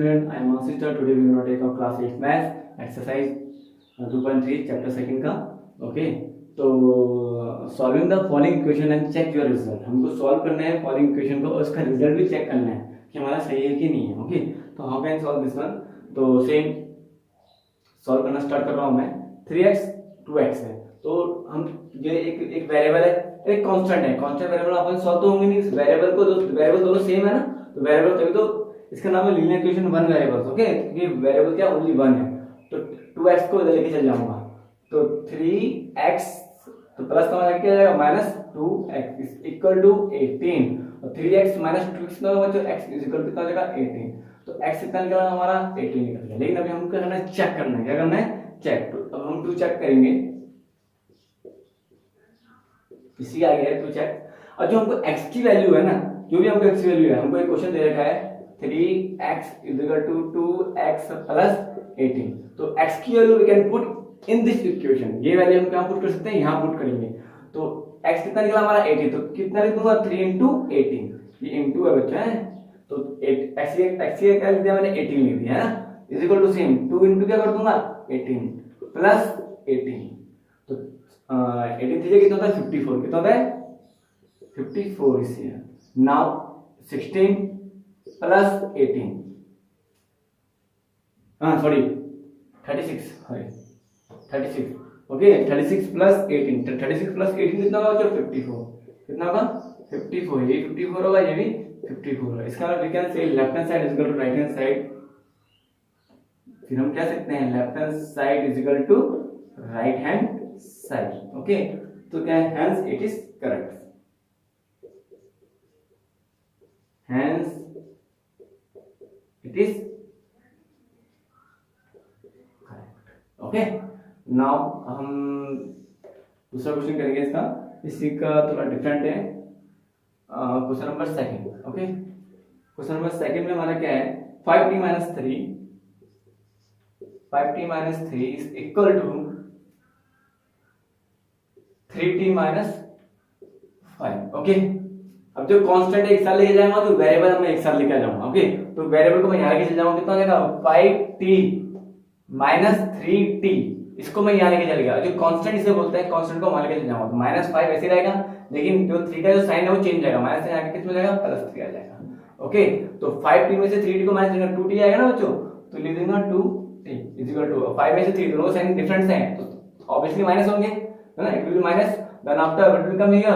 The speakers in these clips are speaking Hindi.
Student, I am Asista. Today we will take our class 8 math exercise 2.3 chapter second का ओके। तो solving the following equation and check your result, हमको सॉल्व करना है फॉलोइंग इक्वेशन को और उसका रिजल्ट भी चेक करना है कि हमारा सही है कि नहीं है। ओके, तो how can solve this one. तो सेम सॉल्व करना स्टार्ट कर रहा हूँ मैं। 3x 2x है, तो हम ये एक वेरिएबल है, एक कांस्टेंट है। कांस्टेंट वेरिएबल अपन सॉल्व तो होंगे नहीं, इस वेरिएबल को वेरिएबल दोनों सेम है ना, तो वेरिएबल तभी तो इसका नाम है linear equation one variables. Okay, क्योंकि वेरिएबल क्या ओनली वन है, तो 2x को इधर लेके चल जाऊंगा, तो 3x तो प्लस का मतलब क्या जाएगा माइनस 2x इक्वल टू 18 और 3x माइनस 2x कितना होगा, जो x इज इक्वल कितना हो जाएगा 18। तो x कितना निकला हमारा 18 निकल गया। लेकिन अभी हमको करना है चेक करना है, क्या करना है चेक। तो अब हम 2 चेक करेंगे, इसी आगे है 2 चेक। और जो हमको x की वैल्यू है ना, जो भी हमको x की वैल्यू है, हमको एक क्वेश्चन दे रखा है 3x is equal to 2x plus 18। तो x की value we can put in this equation, ये वैल्यू हम कहां पुट कर सकते हैं, यहां पुट करेंगे। तो x कितना निकला हमारा 18, तो कितना लिख दूंगा 3 into 18, ये इनटू है बच्चा है, तो x क्या लिख दिया मैंने 18 लिख दिया है ना, is equal to same 2 into क्या कर दूंगा 18 प्लस 18। तो 18 थी कितना होता है 54, कितना होता है 54 इसे। Now 16 plus 18 sorry 36 36 okay 36 plus 18, 36 plus 18 कितना होगा, 54 कितना होगा 54, ये 54 होगा, ये भी 54 होगा। इसका मतलब we can say left hand side is equal to right hand side. फिर हम कह सकते हैं left hand side is equal to right hand side. Okay, तो क्या है hence it is correct, hence it is correct. Okay, now हम दूसरा क्वेश्चन करेंगे इसका, इसी का थोड़ा डिफरेंट है। Question number second. Okay, question number second में हमारा क्या है 5t minus 3 is equal to 3t minus 5। Okay, अब जो कांस्टेंट एक साथ लेके जाएंगे, जो वेरिएबल मैं एक साथ लेके जाऊंगा। ओके, तो वेरिएबल को मैं यहां लेके चल जाऊंगा, कितना हो जाएगा 5t minus 3t, इसको मैं यहां लेके चल गया। जो कांस्टेंट इसे बोलते हैं, कांस्टेंट को वहां लेके चल जाऊंगा, तो -5 ऐसे रहेगा, लेकिन जो 3 का जो साइन है वो चेंज जाएगा, माइनस से आके कितना हो जाएगा +3 आ जाएगा। ओके, तो 5t में से 3t को माइनस देंगे 2t आएगा ना बच्चों, तो लिख दूंगा 2t इज इक्वल टू 5 में से 3 दोनों साइन डिफरेंट हैं, तो ऑब्वियसली माइनस होंगे, है ना, it will be minus, then after what will come here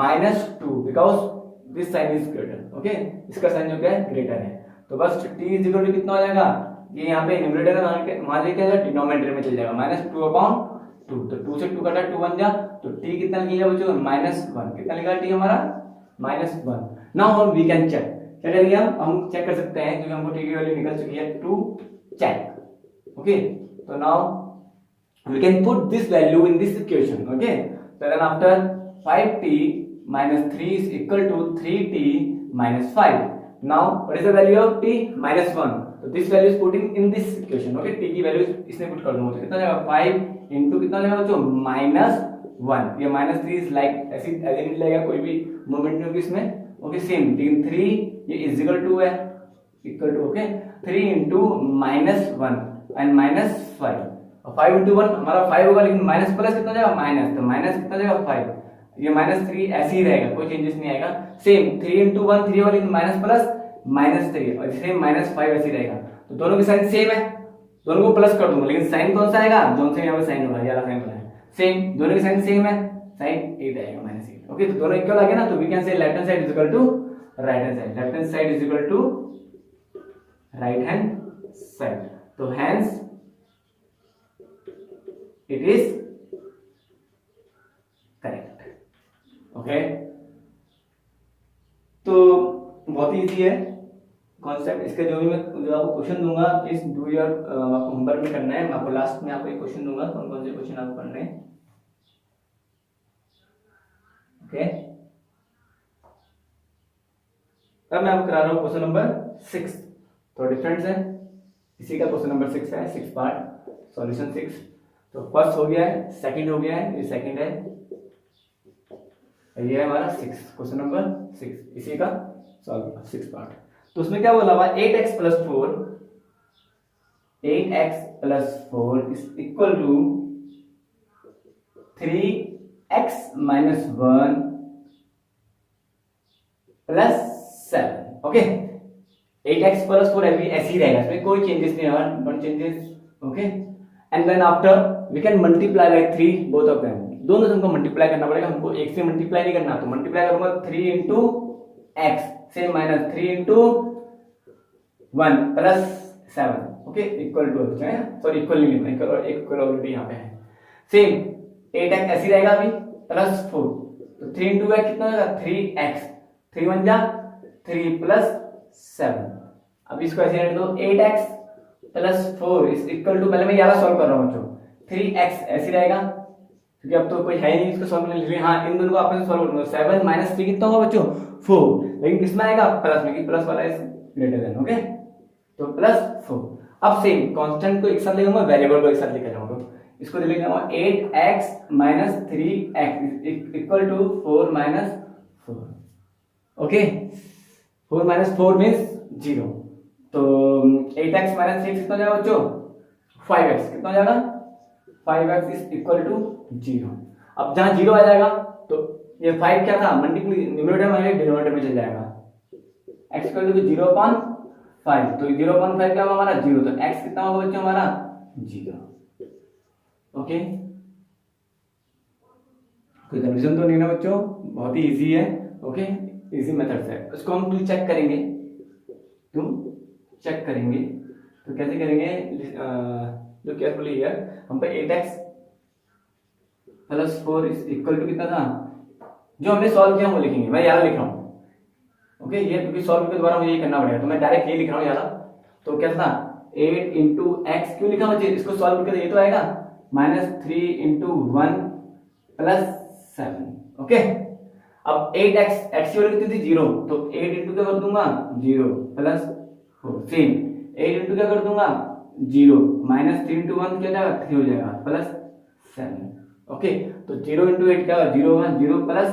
-2 because this sign is greater. Okay, इसका साइन जो क्या है ग्रेटर है, तो बस t इज इक्वल टू कितना हो जाएगा, ये यहाँ पे न्यूमरेटर है, वहां लेके जाएगा डिनोमिनेटर में चल जाएगा -2/2, तो 2 से 2 कटा 2 बन जा, तो t कितना लिखा बच्चों -1, कितना लिखा t हमारा -1। नाउ हम वी कैन चेक, क्या करेंगे हम चेक कर सकते हैं, क्योंकि हमको t की वैल्यू निकल चुकी है, टू चेक। ओके, तो now we can put this value in this equation. Okay, so then after 5t minus 3 is equal to 3t minus 5. Now what is the value of t? -1. तो this value is putting in this equation. Okay, t की वैल्यू इसमें पुट कर दूंगा, तो कितना जाएगा 5 into कितना जाएगा बच्चों -1। ये -3 इज लाइक ऐसे एलिमेंट लगेगा, कोई भी मूवमेंट नहीं होगी इसमें। ओके, सेम 3 ये इज इक्वल टू है, equal to okay 3 into -1 and -5, और 5 into 1 हमारा 5 होगा, लेकिन माइनस प्लस कितना जाएगा माइनस, तो माइनस कितना जाएगा 5, ये -3 ऐसे ही रहेगा, कोई चेंजेस नहीं आएगा। सेम 3 into 1 3 होगा, लेकिन माइनस प्लस -3, और सेम -5 ऐसे ही रहेगा, तो दोनों के साइन सेम है, दोनों को प्लस कर दूंगा, लेकिन साइन कौन सा आएगा, जोन से यहाँ पे साइन होगा, ये वाला साइन होगा सेम, दोनों के साइन सेम है, साइन 8 आएगा -8। ओके, तो दोनों इक्वल आ गया ना, तो we can say left hand side is equal to right hand side, left hand side is equal to right hand side, तो hence it is correct. Okay, तो बहुत ही इजी है कॉन्सेप्ट, इसका जो भी मैं जो आपको क्वेश्चन दूंगा प्लीज डू योर, आपको होमवर्क में करना है, मैं आपको लास्ट में आपको एक क्वेश्चन दूंगा, कौन कौन से क्वेश्चन आपको करने हैं। ओके, अब मैं आपको करा रहा हूँ क्वेश्चन नंबर 6, तो डिफरेंस है, इसी का क्वेश्चन नंबर 6 है, 6 पार्ट सॉल्यूशन 6। तो फर्स्ट हो गया है, सेकंड हो गया है, ये सेकंड है, ये है हमारा 6 क्वेश्चन नंबर 6, इसी का सॉल्व 6 पार्ट। तो उसमें क्या बोला हुआ 8x + 4 8x plus 4 is equal to 3x minus 1 plus 7। Okay, 8x plus 4 अभी ऐसे ही रहेगा, इसमें कोई चेंजेस नहीं होगा, no changes. Okay, and then after we can multiply by 3 both of them, दोनों से हमको मल्टीप्लाई करना पड़ेगा, हमको एक से मल्टीप्लाई नहीं करना, तो मल्टीप्लाई करूंगा 3 इंटू एक्स से minus 3 into 1 plus 7। Okay, equal to, sorry equal नहीं लिखना, इक्वल ऑलरेडी यहाँ पे है। सेम 8x ऐसी रहेगा अभी प्लस 4, तो 3 इंटू एक्स कितना होगा 3x, 3 1 जा 3 प्लस 7। अब इसको ऐसे रहने दो, 8x plus 4 is equal to, पहले मैं ये वाला सॉल्व कर रहा हूँ बच्चों, 3x ऐसे रहेगा क्योंकि अब तो कोई है नहीं इसको सॉल्व करने के लिए। हाँ, इन दोनों को आपस में सॉल्व करूंगा, 7 माइनस 3 कितना होगा बच्चों 4, लेकिन किसमें आएगा प्लस में, कि प्लस वाला इज ग्रेटर देन। ओके, तो प्लस 4। अब सेम कांस्टेंट को एक साथ ले जाऊंगा, वेरिएबल को एक साथ लेकर जाऊंगा, इसको ले जाऊंगा 8x minus 3x equal to 4 minus 4। Okay, 4 minus 4 means 0, तो 8x माइनस 3 कितना हो जाएगा बच्चों 5x, कितना हो जाएगा 5x इज इक्वल टू 0। अब जहां 0 आ जाएगा तो ये 5 क्या था मल्टीप्लाई न्यूमरेटर में डिनोमिनेटर में चल जाएगा, x इक्वल टू 0.5, तो 0.5 क्या होगा हमारा 0, तो x कितना होगा बच्चों हमारा 0। ओके, कोई कंफ्यूजन तो नहीं ना बच्चों, बहुत ही इजी है। ओके, इजी मेथड से इसको हम टू चेक करेंगे, तो कैसे करेंगे, जो केयरफुली हियर हम पे 8x plus 4 is equal to कितना था, जो हमने सॉल्व किया वो लिखेंगे, मैं यार लिख रहा हूँ। ओके, ये क्योंकि सॉल्व के द्वारा मुझे ये करना पड़ेगा, तो मैं डायरेक्ट ये लिख रहा हूँ यार। तो कैसा था 8 इंटू एक्स, क्यों लिखा बच्चे, इसको सॉल्व करके ये तो आएगा माइनस 3 इंटू 1 प्लस 7। ओके, अब 8x एक्स की वैल्यू कितनी थी 0, तो 8 इंटू क्या कर दूंगा 0 प्लस 4, सेम 8 इंटू क्या कर दूंगा 0 माइनस 3 इंटू 1 क्या जाएगा 3 हो जाएगा प्लस 7। ओके, तो 0 इंटू 8 क्या होगा 0 होगा, 0 plus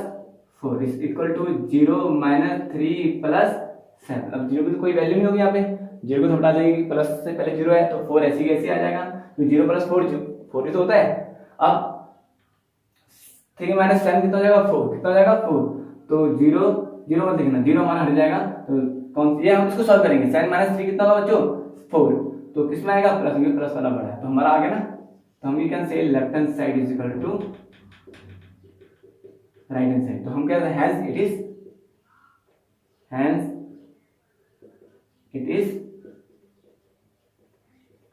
4 is equal to 0 minus 3 plus 7। अब 0 की तो कोई वैल्यू नहीं होगी यहाँ पे, 0 को हटा देंगे, प्लस से पहले 0 है तो 4 ऐसी कैसे आ जाएगा, तो 0 प्लस 4 ही तो होता है। अब 3 माइनस 7 कितना हो जाएगा 4, कितना हो जाएगा 4, तो 0 मत लिखना, 0 हमारा हट जाएगा, तो कौन ये हम इसको सॉल्व करेंगे, 7 माइनस 3 कितना होगा बच्चों 4, तो किसमें आएगा प्लस में, प्लस वाला बड़ा है तो हमारा आ गया ना, तो हम can say left hand side is equal to right hand side, तो हम क्या hence it is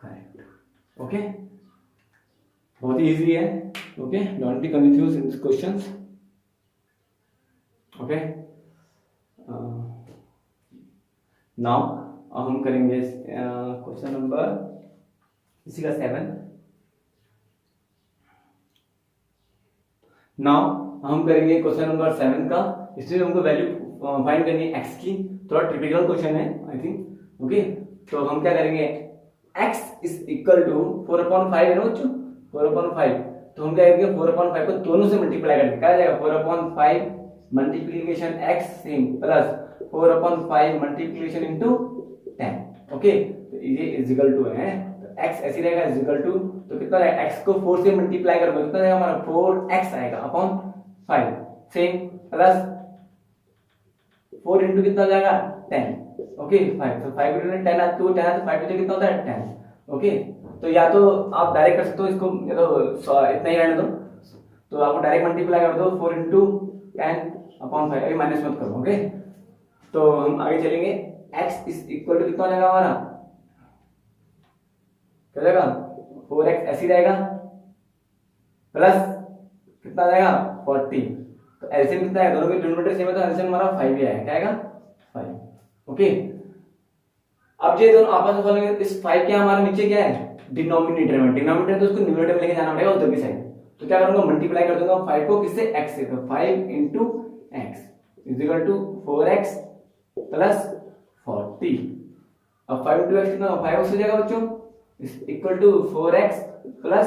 correct. Okay, बहुत ही इजी है। Okay, don't be confuse in this questions. Okay, now हम करेंगे क्वेश्चन नंबर इसी का 7। नाउ हम करेंगे क्वेश्चन नंबर 7 का, इसमें हमको वैल्यू फाइंड करनी है x की, थोड़ा टिपिकल क्वेश्चन है आई थिंक। ओके, तो हम क्या करेंगे x इज इक्वल टू 4/5 है ना बच्चों, 4/5, तो हम क्या करेंगे 4/5 को दोनों से मल्टीप्लाई करेंगे, क्या आ जाएगा 4/5 multiplication x same plus 4/5 multiplication into 10। Okay, तो ये इज इक्वल टू है, तो x ऐसे रहेगा इज इक्वल टू, तो कितना है x को 4 से मल्टीप्लाई करोगे कितना आएगा हमारा 4x आएगा अपॉन 5, सेम प्लस 4 इंटू कितना हो जाएगा 10। ओके, 5, तो 5 इंटू 10 है तो 5 इंटू कितना होता है 10। ओके, तो या तो आप डायरेक्ट कर सकते हो इसको, या तो इतना ही रहने दो, तो आपको डायरेक्ट मल्टीप्लाई कर दो 4 इंटू 10 अपॉन 5, अभी माइनस मत करो। ओके, तो हम आगे चलेंगे, x इज इक्वल टू कितना हो जाएगा हमारा, क्या जाएगा 4x ऐसी रहेगा प्लस कितना आ जाएगा 40, तो एलसीएम कितना है, दोनों के डिनोमिनेटर सेम है तो एलसीएम हमारा 5 ही आएगा, क्या आएगा 5। ओके, अब ये दोनों आपस में सॉल्व करेंगे, इस 5 के हमारे नीचे क्या है डिनोमिनेटर में, डिनोमिनेटर तो उसको न्यूमरेटर में लेके जाना पड़ेगा उधर की साइड, तो क्या करूंगा मल्टीप्लाई कर दूंगा 5 को किससे x से, तो 5 into X is equal to 4x plus 40। अब 5 इंटू एक्स कितना 5 हो जाएगा बच्चों, is equal to 4x plus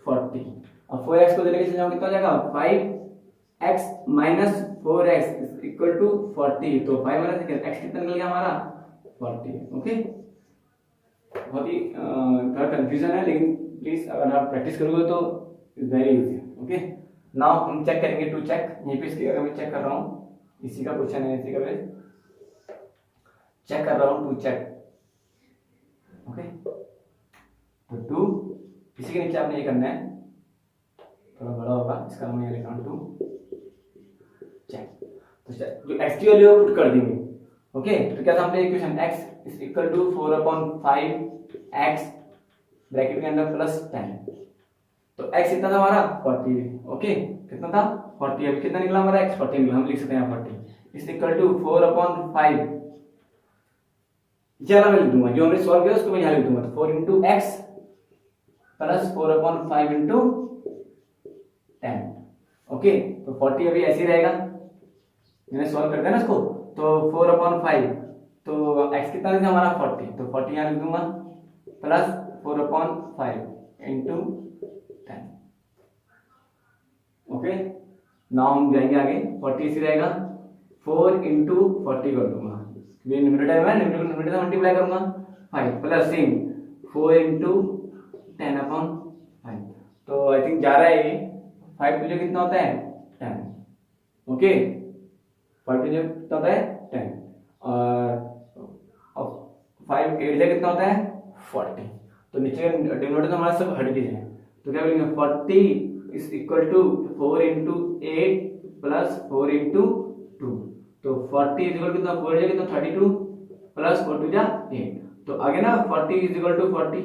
40। अब 4x को लेके चले जाओ कितना हो जाएगा 5x minus 4x is equal to 40, तो 5 माइनस x कितना निकल गया हमारा 40। ओके, बहुत ही थोड़ा कंफ्यूजन है, लेकिन प्लीज अगर आप प्रैक्टिस करोगे तो it's very easy. Okay, now हम चेक करेंगे टू चेक। यहीं पे इसकी अगर मैं चेक कर रहा हूँ, इसी का क्वेश्चन है, इसी का मैं चेक कर रहा हूँ टू चेक। ओके, तो टू, इसी के नीचे आपने ये करना है, थोड़ा बड़ा होगा इसका, मैं ये लिखा हूँ टू चेक। तो जो एक्स की वैल्यू पुट कर देंगे। ओके, तो क्या था हमने equation x is equal to 4/5x bracket के अंदर प्लस 10। तो x कितना था हमारा 40। ओके, कितना था 40। अभी कितना निकला हमारा x 40 निकला, हम लिख सकते हैं 40 इज इक्वल टू 4/5। जरा मैं लिख दूंगा, जो हमने सॉल्व किया उसको मैं यहाँ लिख दूंगा। तो 4 into x plus 4/5 into 10। Okay, तो 40 अभी ऐसे ही रहेगा, मैंने सॉल्व कर दिया ना इसको। तो 4/5, तो x कितना था हमारा 40, तो 40 यहाँ लिख दूंगा प्लस 4/5 इंटू 10। ओके, नाउ हम जाएंगे आगे, 40 इसी रहेगा, 4 इंटू 40 कर दूंगा, ये न्यूमरेटर है, न्यूमरेटर से मल्टीप्लाई करूंगा 5 प्लस सेम 4 इंटू 10/5। तो आई थिंक जा रहा है ये 5 तुझे कितना होता है 10। ओके, 5 तुझे कितना होता है 10 और 5 8 से कितना होता है 40। तो नीचे डिनोमिनेटर हमारा सब हट गए हैं, तो क्या बोलेंगे 40 is equal to 4 into 8 plus 4 into 2। तो 40 इज इक्वल टू कितना 4 कितना 32 प्लस 4 टू जा 8। तो आगे ना 40 इज इक्वल टू 40।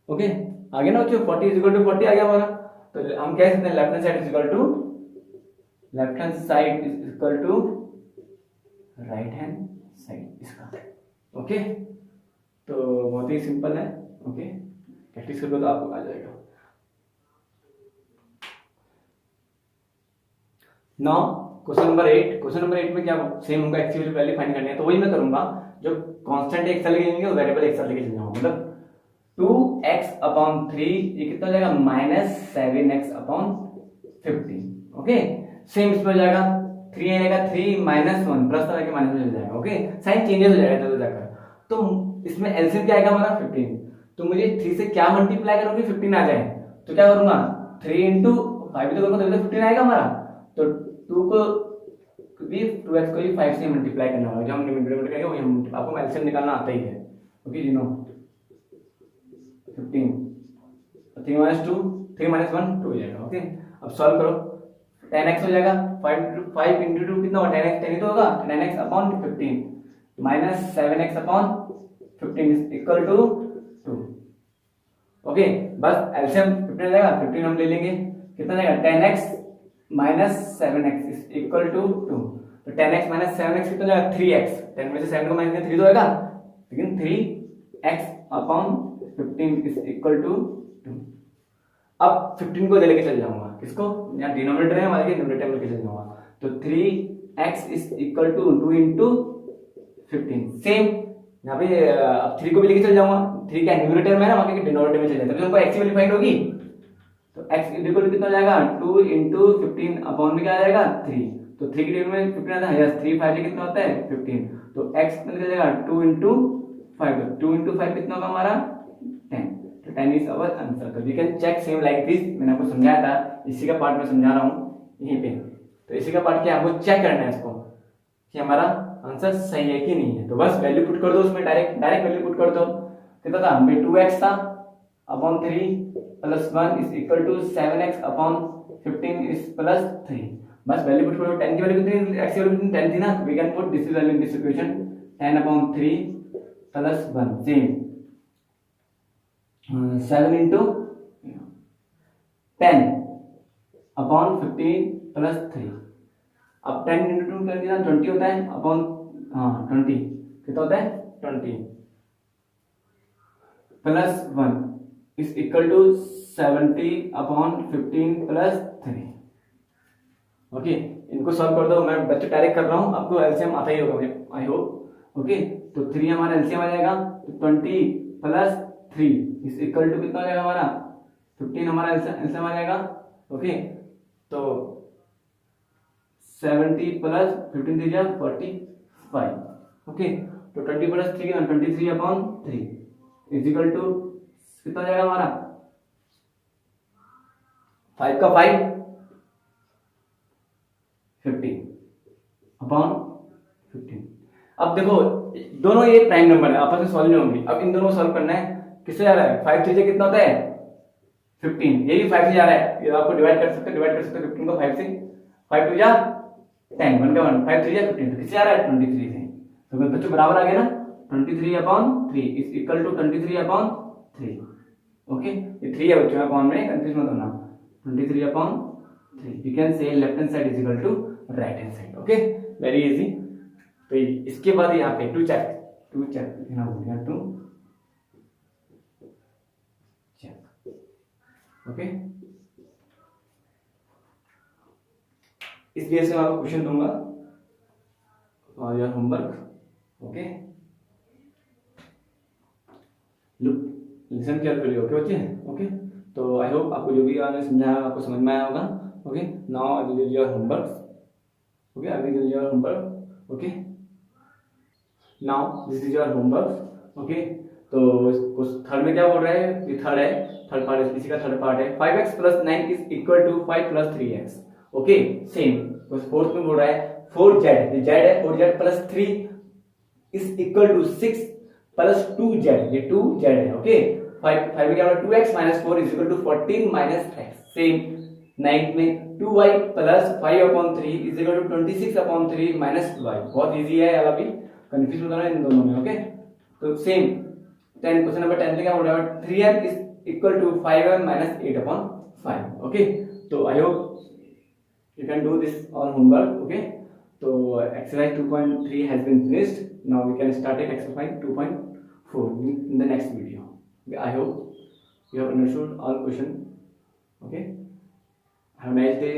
ओके, आगे ना 40 इज इक्वल टू 40 आ गया हमारा। तो हम कह सकते हैं left hand side is equal to, left hand side is equal to right hand side इसका। ओके, तो बहुत ही सिंपल है। ओके, प्रैक्टिस करोगे तो आपको आ जाएगा। Now question number 8। Question number 8 में क्या सेम होगा, एक्स की वैल्यू फाइंड करनी है। तो वही मैं करूंगा, जो कांस्टेंट एक साथ लेके जाएंगे वेरिएबल एक साथ लेके चल जाऊंगा। मतलब 2x/3 ये कितना हो जाएगा -7x/15। ओके, सेम इसमें हो जाएगा 3 आएगा 3 -1 प्लस का लेके माइनस में चल जाएगा। ओके, साइन चेंजेस हो जाएगा इधर जाकर। तो इसमें एलसीएम क्या आएगा हमारा 15। तो मुझे 3 से क्या मल्टीप्लाई करूंगी 15 आ जाए, तो क्या करूंगा 3 इंटू 5 तो करूंगा तो 15 आएगा हमारा। तो 2 को भी 2x को भी 5 से मल्टीप्लाई करना होगा, जो हम डिनोमिनेटर करेंगे वही हम, आपको एलसीएम निकालना आता ही है। ओके जी, नो 15 3 - 2 3 - 1 2 हो जाएगा। ओके, अब सॉल्व करो, 10x हो जाएगा, 5 इंटू 2 कितना होगा 10x, 10 ही तो होगा, 10x/15 minus 7x/15 equal to 2। Okay, बस एलसीएम 15 आ जाएगा, 15 हम ले लेंगे, कितना जाएगा 10x minus 7x equal to 2। तो 10x माइनस 7x कितना जाएगा 3x। 10 में से 7 को माइनस करें 3 तो होगा, लेकिन 3x/15 इज इक्वल टू 2। अब 15 को लेके चल जाऊंगा, किसको, यहाँ डिनोमिनेटर है हमारे, न्यूमरेटर में लेके चल जाऊंगा। तो 3x is equal to 2 into 15। Same यहाँ पे अब 3 को भी लेके चल जाऊंगा, 3 क्या न्यूमरेटर में है ना, वहां के डिनोमिनेटर में चल जाता है, तो हमको x की वैल्यू फाइंड होगी। तो x इक्वल टू कितना हो जाएगा 2 इंटू 15 अपॉन में क्या आ जाएगा 3। तो 3 की टेबल में 15 आता है, 3 5 से कितना होता है 15। तो x कितना निकल जाएगा 2 इंटू 5। 2 इंटू 5 कितना होगा हमारा 10। तो 10 इज अवर आंसर। तो we can check same like this, मैंने आपको समझाया था, इसी का पार्ट में समझा रहा हूँ यहीं पे। तो इसी का पार्ट क्या आपको चेक करना है इसको कि हमारा आंसर सही है कि नहीं है। तो बस वैल्यू पुट कर दो उसमें, डायरेक्ट वैल्यू पुट कर दो। कितना था हमें 2x था upon 3 plus 1 is equal to 7x upon 15 is plus 3। बस वैल्यू पुट करो, 10 की वैल्यू कितनी, x की वैल्यू कितनी 10 थी ना, we can put this value in this equation 10/3 plus 1 same 7 into 10 upon 15 plus 3। अब 10 इंटू 2 कर दिया 20 होता है अपॉन 20 कितना होता है 20 plus 1 is equal to 70 upon 15 plus 3। Okay, इनको सॉल्व कर दो, मैं बच्चे डायरेक्ट कर रहा हूँ, आपको एलसीएम आता ही होगा आई होप। ओके, तो 3 हमारा एलसीएम आ जाएगा, तो 20 प्लस 3 इज इक्वल टू कितना हो जाएगा हमारा 15 हमारा एलसीएम आ जाएगा। ओके, तो 70 प्लस 15 दीजिए 45। ओके, तो 20 प्लस 3 कितना 23/3 इजिकल टू कितना हो जाएगा हमारा 5 का 5 15 अपॉन 15। अब देखो दोनों ये प्राइम नंबर है, आपस में सॉल्व नहीं होंगे। अब इन दोनों को सॉल्व करना है, किससे जा रहा है 5 3 से कितना होता है 15, ये भी 5 से जा रहा है, ये आपको डिवाइड कर सकते हो 15 को 5 से, 5 2 जा 10 1 का 1 5 3 जा 15, तो किससे जा रहा है 23 से। तो बच्चों बराबर आ गया ना 23/3 इज इक्वल टू 23/3। ओके, ये 3 है बच्चों, अपॉन में कंफ्यूज मत होना, 23/3 you can say left hand side is equal to right hand side. Okay, very easy. तो इसके बाद यहाँ पे टू चेक लिखना हो गया, टू चेक। ओके, इस बेस से मैं आपको क्वेश्चन दूंगा और your homework. Okay, look listen carefully. Okay बच्चे, ओके। तो आई होप आपको जो भी मैंने समझाया आपको समझ में आया होगा। Okay, now I will give your homework. Okay, I will give your homework. Okay, now this is your homework. Okay, तो थर्ड में क्या बोल रहा है, ये थर्ड है, थर्ड पार्ट इसी का थर्ड पार्ट है। 5x + 9 is equal to 5 + 3x। Okay, same. तो फोर्थ में बोल रहा है 4z, ये z है, 4z + 3 is equal to 6 + 2z, ये 2z है। ओके, 5 में क्या होगा 2x - 4 is equal to 14 - x। Same 9 में 2y + 5/3 is equal to 26/3 - y। बहुत इजी है, वाला भी कंफ्यूज होता है इन दोनों में। ओके, तो सेम 10 क्वेश्चन नंबर 10 में क्या बोल रहा है 3m is equal to 5m - 8/5। Okay, तो I hope you can do this on homework. Okay, so exercise 2.3 has been finished. Now we can start it exercise 2.4 in the next video. Okay, I hope you have understood all question. Okay, have a nice day.